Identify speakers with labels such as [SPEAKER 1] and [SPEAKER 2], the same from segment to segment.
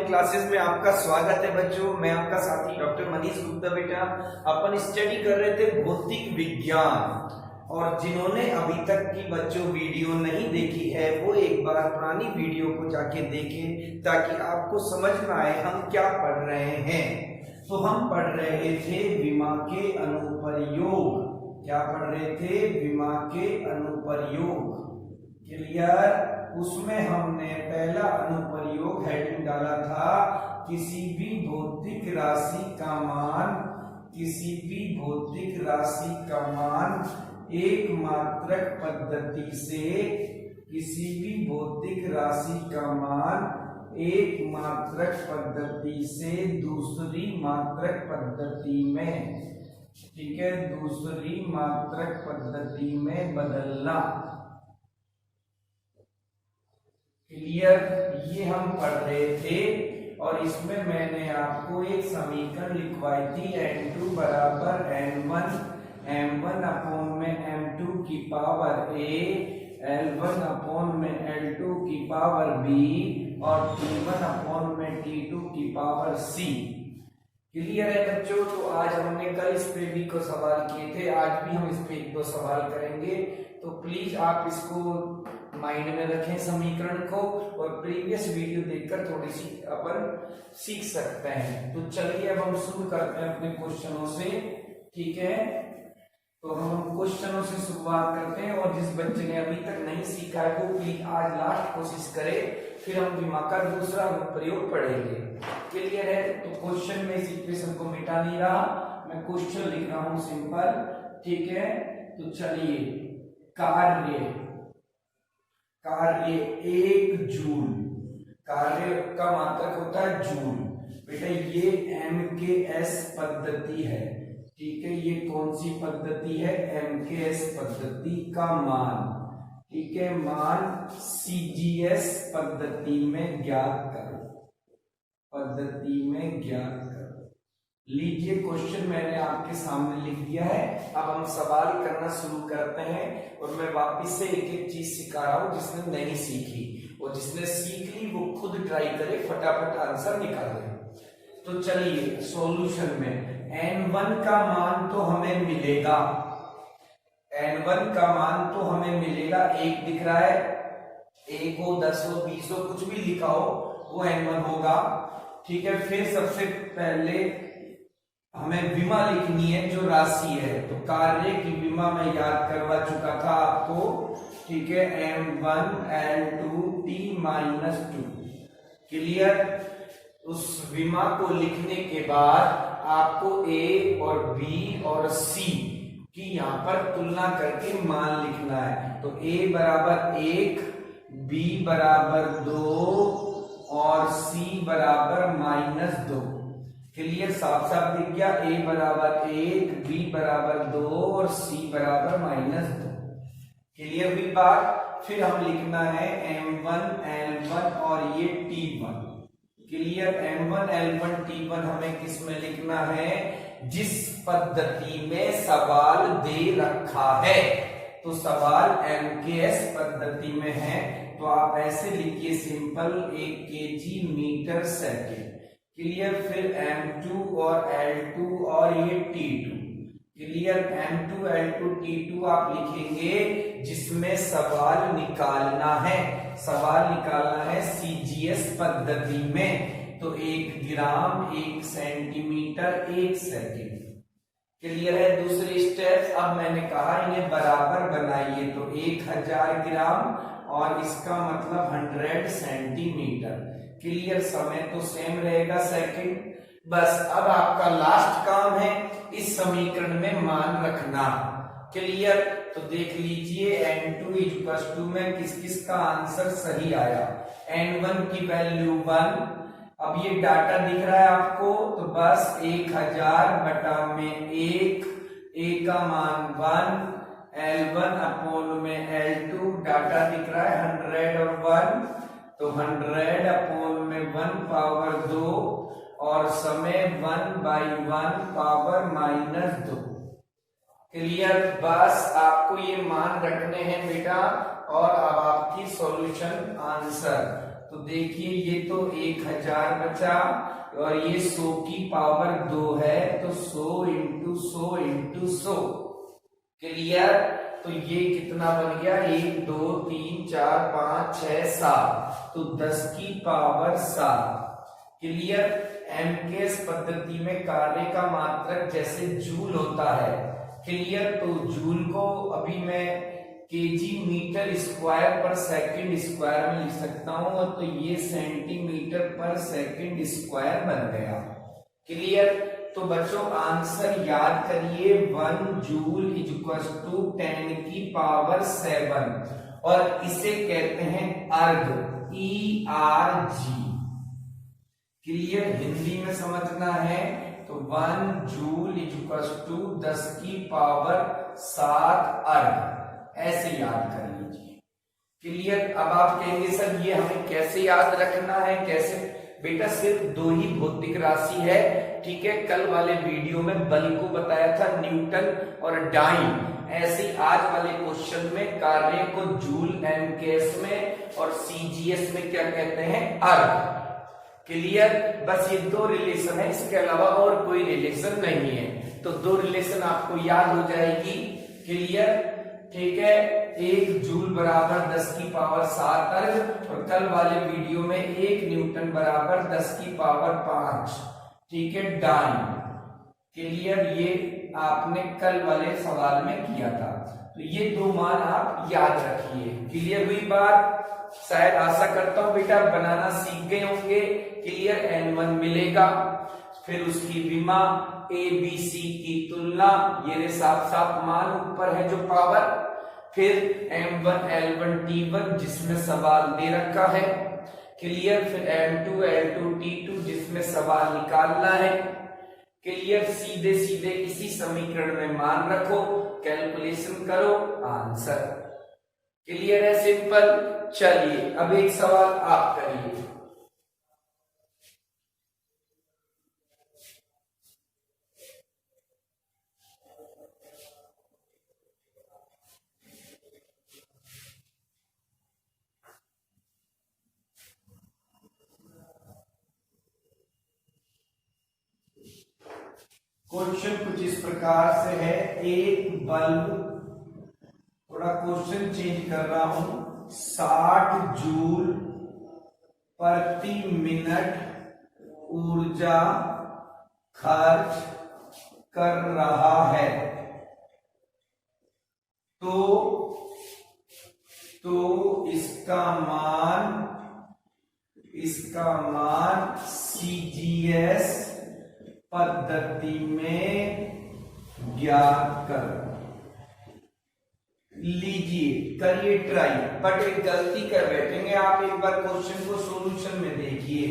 [SPEAKER 1] Classes में आपका स्वागत है बच्चों। मैं आपका साथी डॉक्टर मनीष गुप्ता। बेटा अपन स्टडी कर रहे थे भौतिक विज्ञान, और जिन्होंने अभी तक की बच्चों वीडियो नहीं देखी है वो एक बार पुरानी वीडियो को जाके देखें ताकि आपको समझ में आए हम क्या पढ़ रहे हैं। तो हम पढ़ रहे थे विमा के अनुप्रयोग। क्या पढ़ रहे थे? विमा के अनुप्रयोग। क्लियर? उसमें हमने पहला अनुप्रयोग हेडिंग डाला था किसी भी भौतिक राशि का मान, किसी भी भौतिक राशि का मान एक मात्रक पद्धति से, किसी भी भौतिक राशि का मान एक मात्रक पद्धति से दूसरी मात्रक पद्धति में, ठीक है, दूसरी मात्रक पद्धति में बदलना। क्लियर? ये हम पढ़ रहे थे और इसमें मैंने आपको एक समीकरण लिखवाई थी n2 बराबर n1 m1 अपॉन में m2 की पावर a, l1 अपॉन में l2 की पावर b और t1 अपॉन में t2 की पावर c। क्लियर है बच्चों? तो आज हमने कल इस पे भी को सवाल किए थे, आज भी हम इस पे एक दो सवाल करेंगे। तो प्लीज आप इसको माइंड में रखें समीकरण को, और प्रीवियस वीडियो देखकर थोड़ी सी अपन सीख सकते हैं। तो चलिए अब हम शुरू करते हैं अपने क्वेश्चनों से। ठीक है, तो हम क्वेश्चनों से शुरुआत करते हैं, और जिस बच्चे ने अभी तक नहीं सीखा है वो प्लीज आज लास्ट कोशिश करे, फिर हम विमा का दूसरा प्रयोग पढ़ेंगे। क्लियर है? तो क्वेश्चन में इस इक्वेशन को मिटा नहीं रहा, मैं क्वेश्चन लिख रहा हूं सिंपल। ठीक है, तो चलिए, कार्य 1 जूल, कार्य का मात्रक होता है जूल। बेटा ये MKS पद्धति है। ठीक है, ये कौन सी पद्धति है? MKS पद्धति का मान। ठीक है, मान CGS पद्धति में ज्ञात करो, पद्धति में ज्ञात करो। लीजिए क्वेश्चन मैंने आपके सामने लिख दिया है। अब हम सवाल करना शुरू करते हैं, और मैं वापस से एक एक चीज सिखा रहा हूं जिसने नहीं सीखी, और जिसने सीख ली वो खुद ट्राई करे, फटाफट आंसर निकाले। तो चलिए सॉल्यूशन में n1 का मान तो हमें मिलेगा, n1 का मान तो हमें मिलेगा, 1 दिख रहा है, 1 हो 10 हो 20 हो कुछ भी लिखा हो वो n1 होगा। ठीक है, फिर सबसे पहले हमें विमा लिखनी है जो राशि है, तो कार्य की विमा मैं याद करवा चुका था आपको। ठीक है, m1 l2 t-2। क्लियर? उस विमा को लिखने के बाद आपको a और b और c की यहां पर तुलना करके मान लिखना है। तो a बराबर 1, b बराबर 2 और c बराबर -2। क्लियर? साफ साफ दिख गया, a बराबर 1, b बराबर 2 और c बराबर -2। क्लियर हुई बात? फिर हम लिखना है m1 l1 और ये t1। Clear? m1 l1 t1 हमें किस में लिखना है? जिस पद्धति में सवाल दे रखा है। तो सवाल MKS पद्धति में है, तो आप ऐसे लिखिए simple, 1 kg metre second. Clear? फिर m2 और l2 और ये t2। Clear? m2 l2 t2 आप लिखेंगे जिसमें सवाल निकालना है, सवाल निकालना है CGS पद्धति में। तो 1 ग्राम 1 सेंटीमीटर 1 सेकेंड। क्लियर है? दूसरी स्टेप, अब मैंने कहा इन्हें बराबर बनाइए, तो 1000 ग्राम और इसका मतलब 100 सेंटीमीटर। क्लियर? समय तो सेम रहेगा सेकंड। बस अब आपका लास्ट काम है इस समीकरण में मान रखना। क्लियर? तो देख लीजिए n2 में किस किस का आंसर सही आया। n1 की वैल्यू 1, अब ये डाटा दिख रहा है आपको, तो बस 1000 बटा में 1, a का मान 1, l1 अपॉन में l2, डाटा दिख रहा है 100 और 1, तो 100 अपॉन में 1 पावर 2 और समय 1/1 पावर -2। क्लियर? बस आपको ये मान रखने हैं बेटा, और अब आपकी सॉल्यूशन आंसर। तो देखिए ये तो 1000 बचा और ये 100 की पावर 2 है, तो 100 इंटू 100 इंटू 100। क्लियर? तो ये कितना बन गया, 1 2 3 4 5 6 7, तो 10 की पावर 7। क्लियर? एमकेएस पद्धति में कार्य का मात्रक जैसे जूल होता है। क्लियर? तो जूल को अभी मैं केजी मीटर स्क्वायर पर सेकंड स्क्वायर में लिख सकता हूं, तो ये सेंटीमीटर पर सेकंड स्क्वायर बन गया। क्लियर? तो बच्चों आंसर याद करिए, 1 जूल इज इक्वल टू 10 की पावर 7 और इसे कहते हैं अर्ग, ERG। क्लियर? हिंदी में समझना है तो 1 जूल इज इक्वल टू 10 की पावर 7 अर्ग, ऐसे याद कर लीजिए। क्लियर? अब आप कहेंगे सर ये हमें कैसे याद रखना है, कैसे? बेटा सिर्फ 2 ही भौतिक राशि है, ठीक है। कल वाले वीडियो में बल को बताया था न्यूटन और डाइन, ऐसे आज वाले क्वेश्चन में कार्य को जूल एमकेएस में और सीजीएस में क्या कहते हैं, अर्ग। क्लियर? बस ये 2 रिलेशन है, इसके अलावा और कोई रिलेशन नहीं है, तो 2 रिलेशन आपको याद हो जाएगी। क्लियर? ठीक है, 1 जूल बराबर 10 की पावर 7 अर्ग और कल वाले वीडियो में 1 न्यूटन बराबर 10 की पावर 5, ठीक है, डाइन। क्लियर? ये आपने कल वाले सवाल में किया था, तो ये 2 मान आप याद रखिए। क्लियर हुई बात? शायद आशा करता हूं बेटा बनाना सीख गए होंगे। क्लियर? N1 मिलेगा, फिर उसकी विमा ABC की तुलना, ये साफ साफ मान ऊपर है जो पावर, फिर M1 L1 T1 जिसमें सवाल दे रखा है। क्लियर? फिर M2 L2 T2 जिसमें सवाल निकालना है। क्लियर? सीधे सीधे इसी समीकरण में मान रखो, कैलकुलेशन करो, आंसर। क्लियर है? सिंपल। चलिए अब एक सवाल आप करिए। क्वेश्चन कुछ इस प्रकार से है, एक बल्ब, थोड़ा क्वेश्चन चेंज कर रहा हूं, 60 जूल प्रति मिनट ऊर्जा खर्च कर रहा है, तो इसका मान सीजीएस पद्धति में ज्ञात कर लीजिए। करिए ट्राई, बट एक गलती कर बैठेंगे आप, एक बार क्वेश्चन को सॉल्यूशन में देखिए।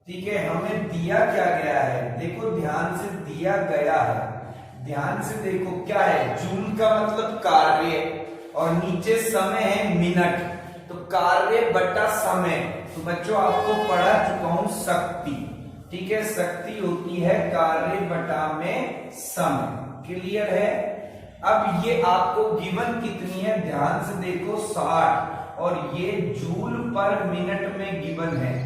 [SPEAKER 1] ठीक है, हमें दिया क्या गया है, देखो ध्यान से दिया गया है, ध्यान से देखो क्या है, जूल का मतलब कार्य और नीचे समय है मिनट, तो कार्य बटा समय। तो बच्चों आपको पढ़ा चुका हूं शक्ति, ठीक है, शक्ति होती है कार्य बटा में समय। क्लियर है? अब ये आपको गिवन कितनी है, ध्यान से देखो 60, और ये जूल पर मिनट में गिवन है।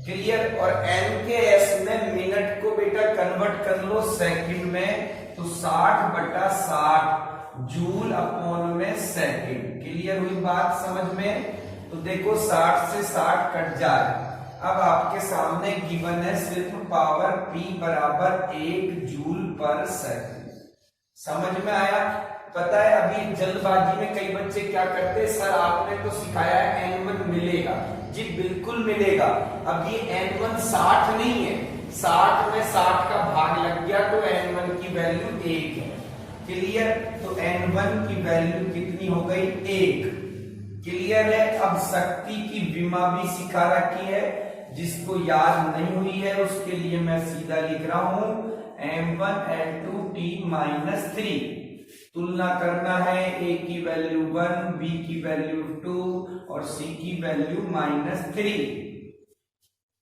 [SPEAKER 1] क्लियर? और एमकेएस में मिनट को बेटा कन्वर्ट कर लो सेकंड में, तो 60 बटा 60 जूल अपॉन में सेकंड। क्लियर हुई बात समझ में? तो देखो 60 से 60 कट जाए। अब आपके सामने गिवन है सिर्फ पावर P बराबर 1 जूल पर सेकंड। समझ में आया? पता है अभी जल्दबाजी में कई बच्चे क्या करते हैं, सर आपने तो सिखाया है N1 मिलेगा, जी बिल्कुल मिलेगा। अब ये N1 60 नहीं है, 60 में 60 का भाग लग गया तो N1 की वैल्यू 1 है। क्लियर? तो N1 की वैल्यू कितनी हो गई, 1। क्लियर है? अब शक्ति की विमा भी सिखा रखी है, जिसको याद नहीं हुई है उसके लिए मैं सीधा लिख रहा हूं M1 L2 T - 3। तुलना करना है, A की वैल्यू 1, B की वैल्यू 2 और C की वैल्यू -3।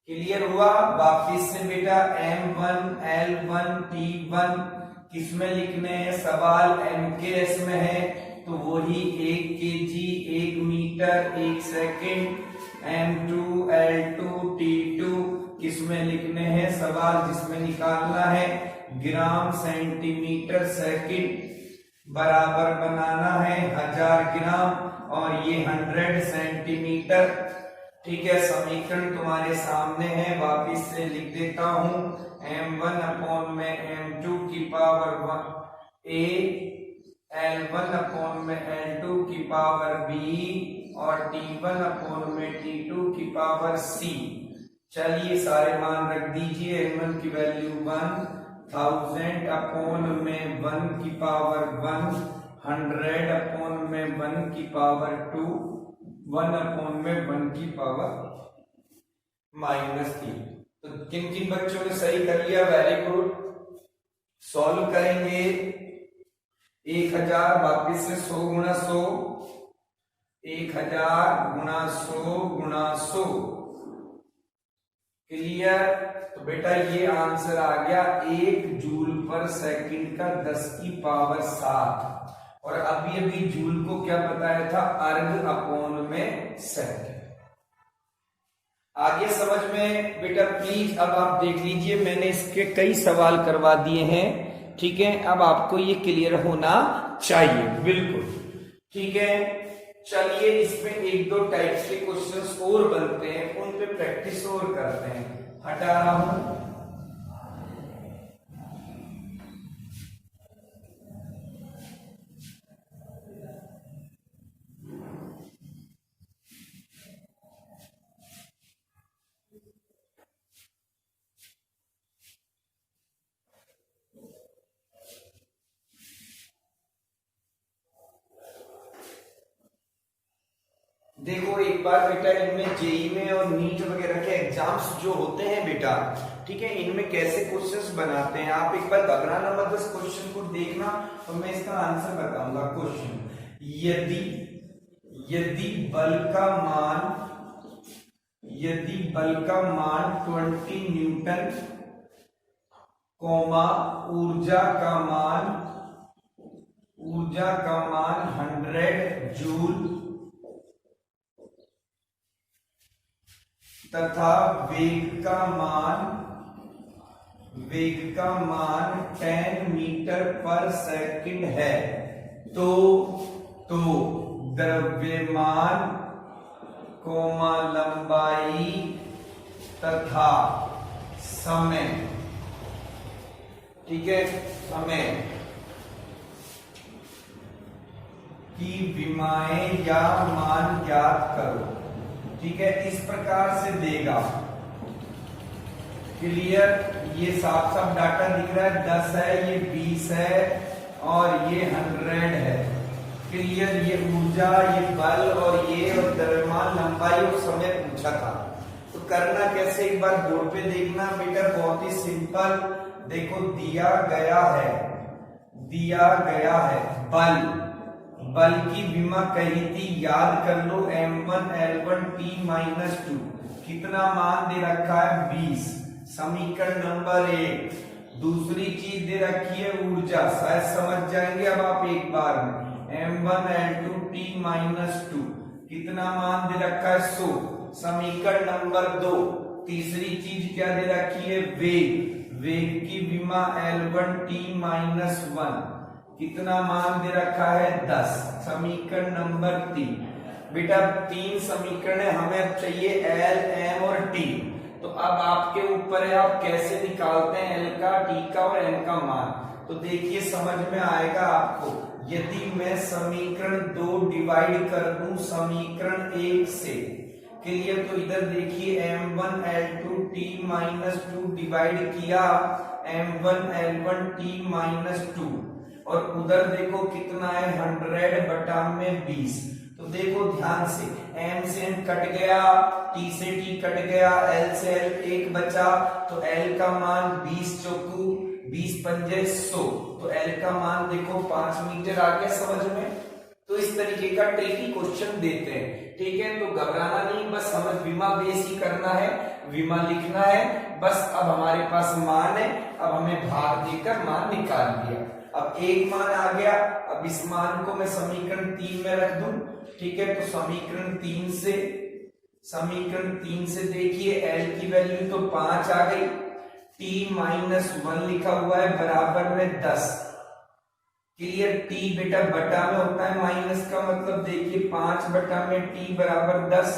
[SPEAKER 1] क्लियर हुआ? वापिस से बेटा M1 L1 T1 किसमें लिखने हैं, सवाल MKS में है, तो वही 1 kg 1 metre 1 second M2L2 T2 किसमें लिखने हैं सवाल जिसमें निकालना है ग्राम सेंटीमीटर सेकंड बराबर बनाना है 1000 ग्राम और ये 100 सेंटीमीटर। ठीक है, समीकरण तुम्हारे सामने है, वापिस से लिख देता हूं m1 अपॉन में m2 की पावर 1 a L1 अपॉन में L2 की पावर b और T1 अपॉन में T2 की पावर c। चलिए सारे मान रख दीजिए। m1 की वैल्यू 1000 अपॉन में 1 की पावर 1, 100 अपॉन में 1 की पावर 2, 1 अपॉन में 1 की पावर -3। तो किन किन बच्चों ने सही कर लिया? Very good. सॉल्व करेंगे 1000 वापिस से 100 गुणा 100, 1000 गुणा 100 गुणा 100। क्लियर? तो बेटा ये आंसर आ गया 1 जूल पर सेकंड का 10 की पावर 7 और अभी अभी जूल को क्या बताया था? अर्ग अपॉन में सेकंड। आगे समझ में बेटा प्लीज अब आप देख लीजिए, मैंने इसके कई सवाल करवा दिए हैं। ठीक है, अब आपको ये क्लियर होना चाहिए बिल्कुल। ठीक है, चलिए इसमें 1-2 टाइप्स के क्वेश्चंस और बनते हैं, उन पे प्रैक्टिस और करते हैं। हटा रहा हूं। देखो एक बार बेटा इनमें जेई में और नीट वगैरह के एग्जाम्स जो होते हैं बेटा, ठीक है, इनमें कैसे क्वेश्चंस बनाते हैं आप एक बार घबराना मत, बस क्वेश्चन को देखना और मैं इसका आंसर बताऊंगा। क्वेश्चन, यदि बल का मान 20 न्यूटन कोमा ऊर्जा का मान 100 जूल तथा वेग का मान 10 मीटर पर सेकंड है, तो द्रव्यमान कोमा लंबाई तथा समय, ठीक है, समय की विमाएं या मान ज्ञात करो। ठीक है, इस प्रकार से देगा। क्लियर? ये साफ साफ डाटा दिख रहा है, 10 है, ये 20 है और ये 100 है। क्लियर? ये ऊर्जा, ये बल और ये और द्रव्यमान लंबाई और समय पूछा था। तो करना कैसे एक बार बोर्ड पे देखना बेटा, बहुत ही सिंपल। देखो दिया गया है बल की विमा कही थी, याद कर लो, m1 L1 T-2 कितना मान दे रखा है? 20। समीकरण नंबर 1। दूसरी चीज दे रखी है ऊर्जा, शायद समझ जाएंगे अब आप एक बार में। m1 L2 T-2 कितना मान दे रखा है? 100। समीकरण नंबर 2। तीसरी चीज क्या दे रखी है? वेग की विमा L1 T-1 कितना मान दे रखा है? 10। समीकरण नंबर 3। बेटा 3 समीकरण है, हमें चाहिए L, M और T। तो अब आपके ऊपर है आप कैसे निकालते हैं L का, T का और M का मान। तो देखिए समझ में आएगा आपको। यदि मैं समीकरण 2 डिवाइड कर दूं समीकरण 1 से, क्लियर? तो इधर देखिए m1 L2 T-2 डिवाइड किया m1 L1 T-2 और उधर देखो कितना है? 100 बटा में 20। तो देखो ध्यान से, m से m कट गया, t से t कट गया, l से l 1 बचा, तो l का मान 20 चौकू 20 पंजे 100। तो l का मान देखो 5 मीटर आ गया। समझ में? तो इस तरीके का ट्रिकी क्वेश्चन देते हैं। ठीक है, तो घबराना नहीं, बस हमें विमा बेस ही करना है, विमा लिखना है बस। अब हमारे पास मान है, अब हमें भाग देकर मान निकाल दिया। अब एक मान आ गया, अब इस मान को मैं समीकरण 3 में रख दूं। ठीक है, तो समीकरण 3 से समीकरण 3 से देखिए L की वैल्यू तो 5 आ गई, t-1 लिखा हुआ है बराबर में 10। क्लियर, t बेटा बटा में होता है माइनस का मतलब देखिए 5 बटा में t बराबर 10।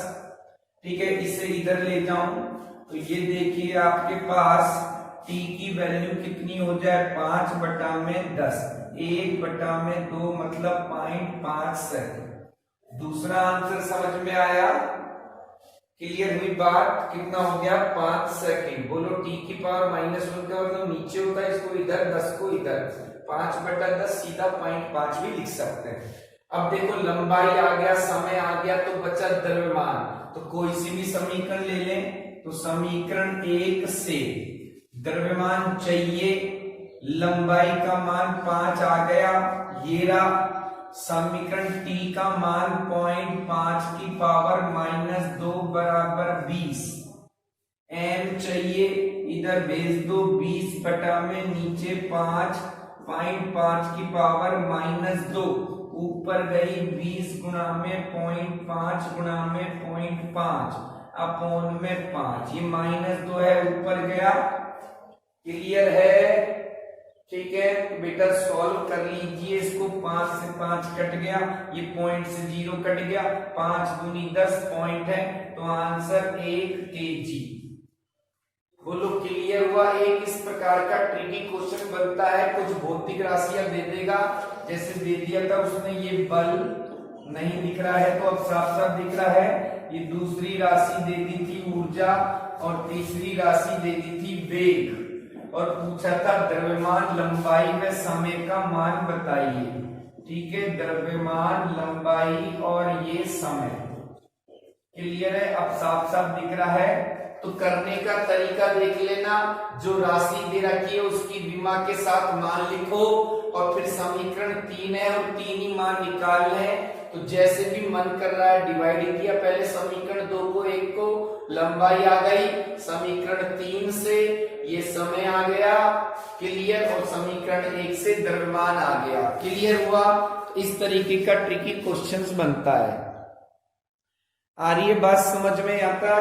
[SPEAKER 1] ठीक है, इसे इधर ले जाऊं तो ये देखिए आपके पास t की वैल्यू कितनी हो जाए 5 बटा में 10, 1 बटा में 2 मतलब 0.5 सेकंड। दूसरा आंसर समझ में आया? क्लियर हुई बात? कितना हो गया 5 सेकंड। बोलो t की पावर -1 का मतलब नीचे होता है, इसको इधर 10 को इधर, 5 बटा 10 सीधा 0.5 भी लिख सकते हैं। अब देखो लंबाई आ गया, समय आ गया, तो बचा द्रव्यमान। तो कोई सी भी समीकरण ले लें, तो समीकरण 1 से द्रव्यमान चाहिए, लंबाई का मान 5 आ गया, ये रहा। समीकरण t का मान 0.5 की पावर -2 बराबर 20, m चाहिए, इधर भेज दो 20 बटा में नीचे 5, 0.5 की पावर -2, ऊपर गई 20 गुणा में 0.5 गुणा में 0.5 अपॉन में 5, ये -2 है, ऊपर गया। क्लियर है? ठीक है, तो बेटा सॉल्व कर लीजिए इसको। 5 से 5 कट गया, ये पॉइंट से 0 कट गया, 5 दूनी 10 पॉइंट है, तो आंसर 1 kg। बोलो क्लियर हुआ? एक इस प्रकार का ट्रिकी क्वेश्चन बनता है, कुछ भौतिक राशियां दे देगा, जैसे दे दिया था उसने ये बल नहीं दिख रहा है तो अब साफ साफ दिख रहा है, ये दूसरी राशि दे दी थी ऊर्जा और तीसरी राशि दे दी थी वेग, और पूछा था द्रव्यमान, लंबाई व समय का मान बताइए। ठीक है, द्रव्यमान, लंबाई और ये समय। क्लियर है? अब साफ साफ दिख रहा है। तो करने का तरीका देख लेना, जो राशि दे रखी है उसकी विमा के साथ मान लिखो, और फिर समीकरण 3 है और 3 ही मान निकालने हैं, तो जैसे भी मन कर रहा है डिवाइड किया, पहले समीकरण 2 को 1 को, लंबाई आ गई, समीकरण 3 से ये समय आ गया, क्लियर, और समीकरण 1 से द्रव्यमान आ गया। क्लियर हुआ? इस तरीके का ट्रिकी क्वेश्चंस बनता है। आ रही है बात समझ में? आता?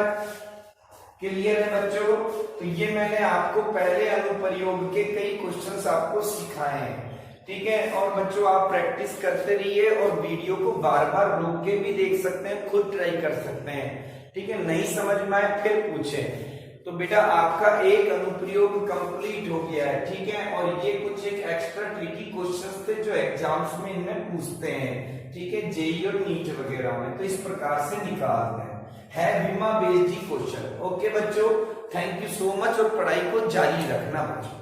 [SPEAKER 1] क्लियर है बच्चों? तो ये मैंने आपको पहले अनुप्रयोग के कई क्वेश्चंस आपको सिखाए हैं। ठीक है, और बच्चों आप प्रैक्टिस करते रहिए और वीडियो को बार बार रोक के भी देख सकते हैं, खुद ट्राई कर सकते हैं। ठीक है, नहीं समझ में आए फिर पूछें। तो बेटा आपका एक अनुप्रयोग कंप्लीट हो गया है। ठीक है, और ये कुछ एक एक्स्ट्रा ट्रिकी क्वेश्चंस थे जो एग्जाम्स में इनमें पूछते हैं। ठीक है, जेईई और नीट वगैरह में, तो इस प्रकार से निकालते हैं, है विमा बेस्ड क्वेश्चन। ओके बच्चों, थैंक यू सो मच, और पढ़ाई को जारी रखना बच्चों।